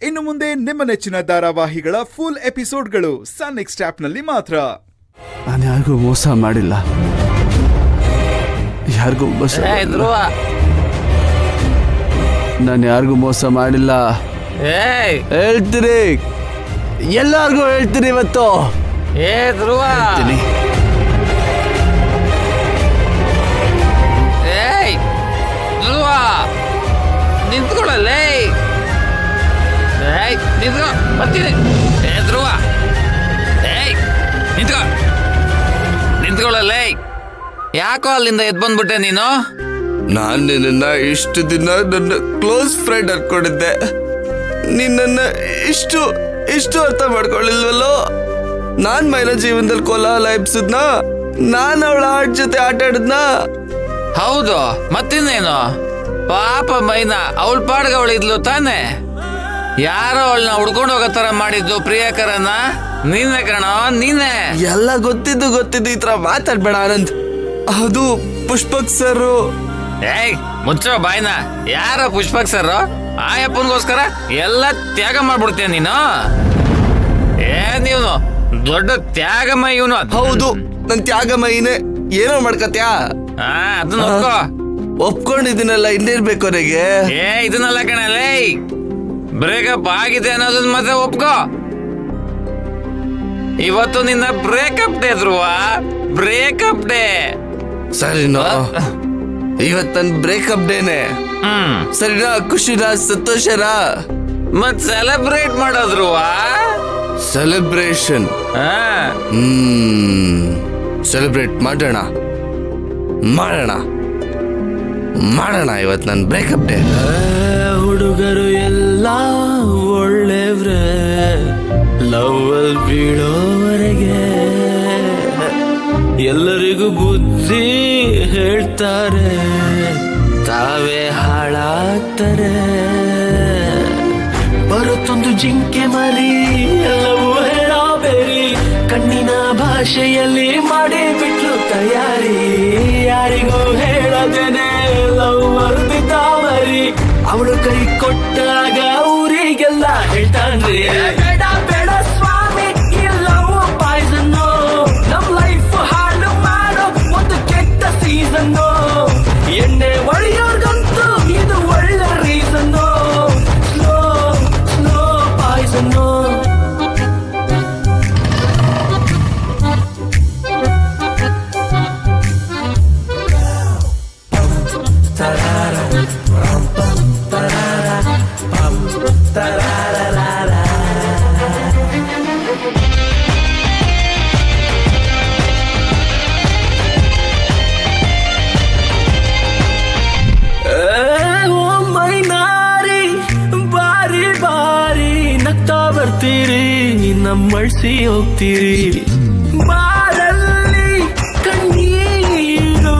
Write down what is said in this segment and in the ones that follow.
ಇನ್ನು ಮುಂದೆ ನಿಮ್ಮ ನೆಚ್ಚಿನ ಧಾರಾವಾಹಿಗಳ ಫುಲ್ ಎಪಿಸೋಡ್ಗಳು ಸನ್ ನೆಕ್ಸ್ಟ್ ಆಪ್ನಲ್ಲಿ ಮಾತ್ರ. ನಾನು ಯಾರಿಗೂ ಮೋಸ ಮಾಡಿಲ್ಲ, ಯಾರಿಗೂ ನಾನು ಯಾರಿಗೂ ಮೋಸ ಮಾಡಿಲ್ಲ. ಹೇಳ್ತೀನಿ, ಎಲ್ಲಾರ್ಗೂ ಹೇಳ್ತೀನಿ ಇವತ್ತು. ಧ್ರುವ ಧ್ರುವ ನಿಂತ್ಕೊಳ್ಳಲ್ಲೇ, ನಿಂತ್ಕೊ ಬರ್ತೀನಿ. ಧ್ರುವ ನಿಂತ್ಕೊಳ್ಳಲ್ಲೇ, ಯಾಕೋ ಅಲ್ಲಿಂದ ಎದ್ ಬಂದ್ಬಿಟ್ಟೆ ನೀನು? ನಾನು ನಿನ್ನ ಇಷ್ಟು ದಿನ ನನ್ನ ಕ್ಲೋಸ್ ಫ್ರೆಂಡ್ ಅನ್ಕೊಂಡಿದ್ದೆ. ನಿನ್ನ ಇಷ್ಟು ಅರ್ಥ ಮಾಡ್ಕೊಳ್ಳಿಲ್ವಲ್ಲೋ. ನಾನ್ ಮೈನ ಜೀವನದಲ್ಲಿ ಕೋಲಾಹಲ ಎಬ್ಸದ್ನ, ನಾನು ಅವಳ ಆಟ ಜೊತೆ ಆಟ ಆಡದ್ನ. ಹೌದು, ಮತ್ತಿನ್ನೇನು? ಪಾಪ ಮೈನ ಅವಳ ಪಾಡ್ಗ ಅವಳಿದ್ಲು ತಾನೆ. ಯಾರೋ ಅವಳನ್ನ ಹುಡ್ಕೊಂಡು ಹೋಗೋ ತರ ಮಾಡಿದ್ದು ಪ್ರಿಯಕರನ ನೀನೇ ಕಣೋ, ನೀನೇ. ಎಲ್ಲ ಗೊತ್ತಿದ್ದು ಈ ತರ ಮಾತಾಡ್ಬೇಡ ಆನಂದ್. ಅದು ಪುಷ್ಪಕ್ ಸರ್. ಮುಚ್ಚೋ ಬಾಯ್ನ. ಯಾರ ಪುಷ್ಪಕ್ ಸರ್? ಆಯಪ್ಪನ್ಗೋಸ್ಕರ ಎಲ್ಲ ತ್ಯಾಗ ಮಾಡ್ಬಿಡ್ತೀಯ ನೀನು. ನೀನು ದೊಡ್ಡ ತ್ಯಾಗಮಯ ಇವನು. ಹೌದು, ನನ್ ತ್ಯಾಗಮಯಿನೇ. ಏನೋ ಮಾಡ್ಕತ್ಯಾ? ಅದನ್ನ ಒಪ್ಕೊಂಡಿದ್ದೀನಲ್ಲ, ಇನ್ನೇನ್ಬೇಕು ನನಗೆ? ಇದನ್ನೆಲ್ಲ ಕಣಲೇ, ಬ್ರೇಕಪ್ ಆಗಿದೆ ಅನ್ನೋದನ್ನ ಮತ್ತೆ ಒಪ್ಕೋ. ಇವತ್ತು ನಿನ್ನ ಬ್ರೇಕಪ್ ಡೇ ಧ್ರುವ, ಬ್ರೇಕಪ್ ಡೇ. ಸರಿನೋ, ಇವತ್ತು ನನ್ ಬ್ರೇಕಪ್ ಡೇನೆ. ಸರಿನಾ? ಖುಷಿನಾ? ಸಂತೋಷನಾ? ಮತ್ ಸೆಲೆಬ್ರೇಟ್ ಮಾಡೋದ್ರುವ. ಸೆಲೆಬ್ರೇಷನ್ ಸೆಲೆಬ್ರೇಟ್ ಮಾಡೋಣ ಇವತ್ತು ನನ್ನ ಬ್ರೇಕಪ್ ಡೇ. ಹುಡುಗರು ಎಲ್ಲ ಒಳ್ಳೆವ್ರೆ, ಲವ್ ಅಲ್ಲಿ ಬೀಳೋವರೆಗೆ ಎಲ್ಲರಿಗೂ ಬುದ್ಧಿ ಹೇಳ್ತಾರೆ, ತಾವೇ ಹಾಳಾಗ್ತಾರೆ. ಬರುತ್ತೊಂದು ಜಿಂಕೆ ಮರಿ, ಎಲ್ಲವೂ ಹೇಳಬೇರಿ, ಕಣ್ಣಿನ ಭಾಷೆಯಲ್ಲಿ ಮಾಡಿ ಬಿಟ್ಲು ತಯಾರಿ. ಯಾರಿಗೂ ಹೇಳದೇನೆ ಲವ್ ಬರ್ದಿದ್ದ ಮರಿ, ಅವಳು ಕೈ ಕೊಟ್ಟಾಗ ಊರಿಗೆಲ್ಲ ಹೇಳ್ತಾನ್ರಿ. ಬೇಡ ಬೇಡ ಸ್ವಾಮಿ, ಈ ಲವ್ ಪಾಯ್ಸನ್ನು, ನಮ್ ಲೈಫ್ ಹಾಳು ಮಾಡೋ ಒಂದು ಕೆಟ್ಟ ಸೀಸನ್ನು. ಎಣ್ಣೆ ಒಳ್ಳೆಯವ್ರಿಗಂತೂ ಇದು ಒಳ್ಳೆ ರೀಸನ್ನು. ಸ್ಲೋ ಪಾಯ್ಸನ್ನು. ನಮ್ಮಳ್ಸಿ ಹೋಗ್ತೀರಿ, ಬಾರಲ್ಲಿ ಕಣ್ಣೀರು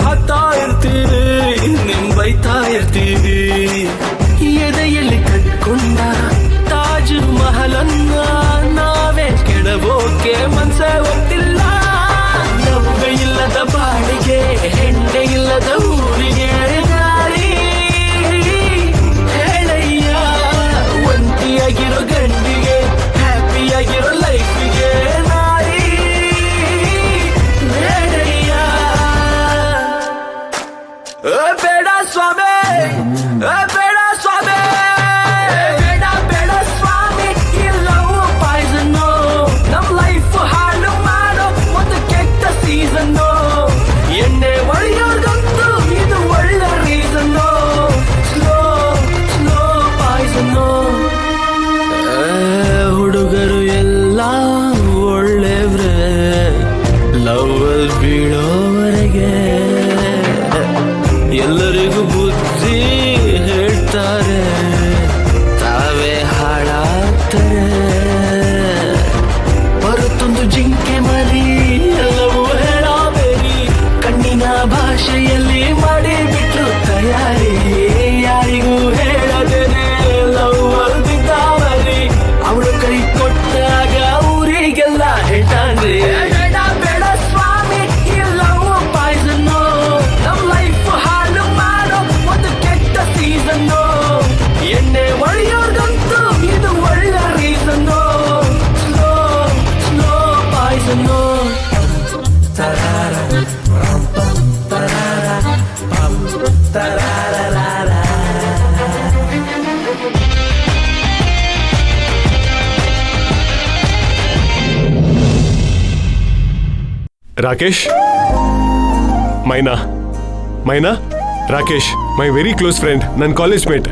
ಹಾಕ್ತಾ ಇರ್ತೀರಿ, ನಿಂಬೈತಾ ಇರ್ತೀವಿ. ಎದೆಯಲ್ಲಿ ಕಟ್ಕೊಂಡ ತಾಜ್ ಮಹಲನ್ನ ನಾವೇ ಕೆಡಬೋಕೆ ಮನ್ಸೆ ಒತ್ತಿಲ್ಲ. ನವ್ವೆ ಇಲ್ಲದ ಬಾಳಿಗೆ, ಹೆಂಡೆ ಇಲ್ಲದ ಊರಿಗೆ ದಾರಿ ಹೇಳಯ್ಯ. ಒಂಟಿಯಾಗಿರೋ ಗಂಡಿಗೆ, ಹ್ಯಾಪಿಯಾಗಿರೋ ಲೈಫಿಗೆ Rakesh, Maina, Maina, Rakesh, my very close friend, ನನ್ನ ಕಾಲೇಜ್ ಮೇಟ್.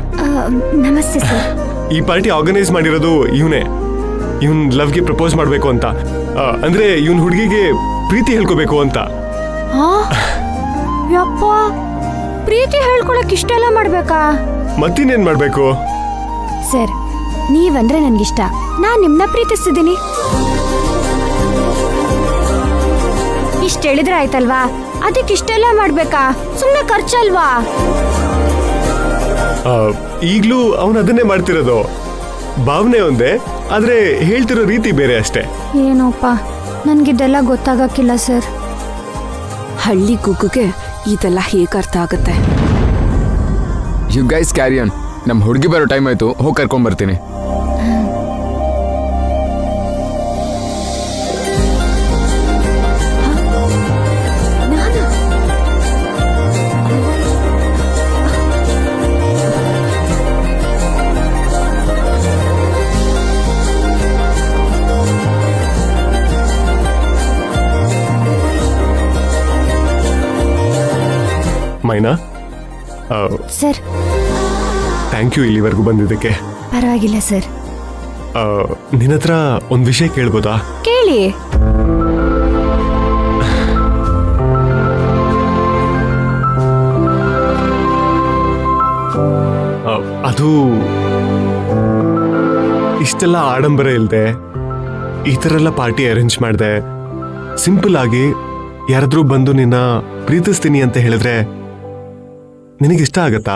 ನಮಸ್ತೆ ಸರ್. ಈ ಪಾರ್ಟಿ ಆರ್ಗನೈಸ್ ಮಾಡಿರೋದು ಇವನೇ. ಇವನ್ ಲವ್ಗೆ ಪ್ರಪೋಸ್ ಮಾಡಬೇಕು ಅಂತ, ಅಂದ್ರೆ ಇವನ್ ಹುಡುಗಿಗೆ ಪ್ರೀತಿ ಹೇಳ್ಕೋಬೇಕು ಅಂತ. ಯಪ್ಪ, ಪ್ರೀತಿ ಹೇಳ್ಕೊಳಕ್ ಇಷ್ಟೆಲ್ಲ ಮಾಡ್ಬೇಕಾ? ಮತ್ತಿನ್ನೇನ್ ಮಾಡ್ಬೇಕು? ಸರ್, ನೀವಂದ್ರೆ ನನ್ಗಿಷ್ಟ, ನಾನ್ ನಿಮ್ನ ಪ್ರೀತಿಸ್ತಿದ್ದೀನಿ. ಇಷ್ಟ ಹೇಳಿದ್ರೆ ಆಯ್ತಲ್ವಾ? ಅದಕ್ಕೆ ಇಷ್ಟೆಲ್ಲ ಮಾಡ್ಬೇಕಾ? ಸುಮ್ನೆ ಖರ್ಚಲ್ವಾ? ಈಗ್ಲೂ ಅವನು ಅದನ್ನೇ ಮಾಡ್ತಿರೋದು. ಭಾವನೆ ಒಂದೇ, ಆದ್ರೆ ಹೇಳ್ತಿರೋ ರೀತಿ ಬೇರೆ ಅಷ್ಟೇ. ಏನೋಪ್ಪ, ನನ್ಗಿದೆಲ್ಲ ಗೊತ್ತಾಗಕ್ಕಿಲ್ಲ ಸರ್. ಹಳ್ಳಿ ಗುಗ್ಗುಗೆ ಇದೆಲ್ಲ ಹೇಗೆ ಅರ್ಥ ಆಗುತ್ತೆ? You guys carry on. ನಮ್ಮ ಹುಡುಗಿ ಬರೋ ಟೈಮ್ ಆಯ್ತು, ಹೋಗಿ ಕರ್ಕೊಂಡ್ ಬರ್ತೀನಿ. ಮೈನಾ, ಸರ್, ಥ್ಯಾಂಕ್ ಯು ಇಲ್ಲಿವರೆಗೂ ಬಂದಿದ್ದಕ್ಕೆ. ಪರವಾಗಿಲ್ಲ ಸರ್. ನಿನ್ನ ಹತ್ರ ಒಂದು ವಿಷಯ ಕೇಳ್ಬೋದಾ? ಕೇಳಿ. ಅದು ಇಷ್ಟೆಲ್ಲ ಆಡಂಬರ ಇಲ್ಲದೆ ಈ ಥರ ಎಲ್ಲ ಪಾರ್ಟಿ ಅರೇಂಜ್ ಮಾಡಿದೆ. ಸಿಂಪಲ್ ಆಗಿ ಯಾರಾದ್ರೂ ಬಂದು ನಿನ್ನ ಪ್ರೀತಿಸ್ತೀನಿ ಅಂತ ಹೇಳಿದ್ರೆ ನಿನಗಿಷ್ಟ ಆಗತ್ತಾ?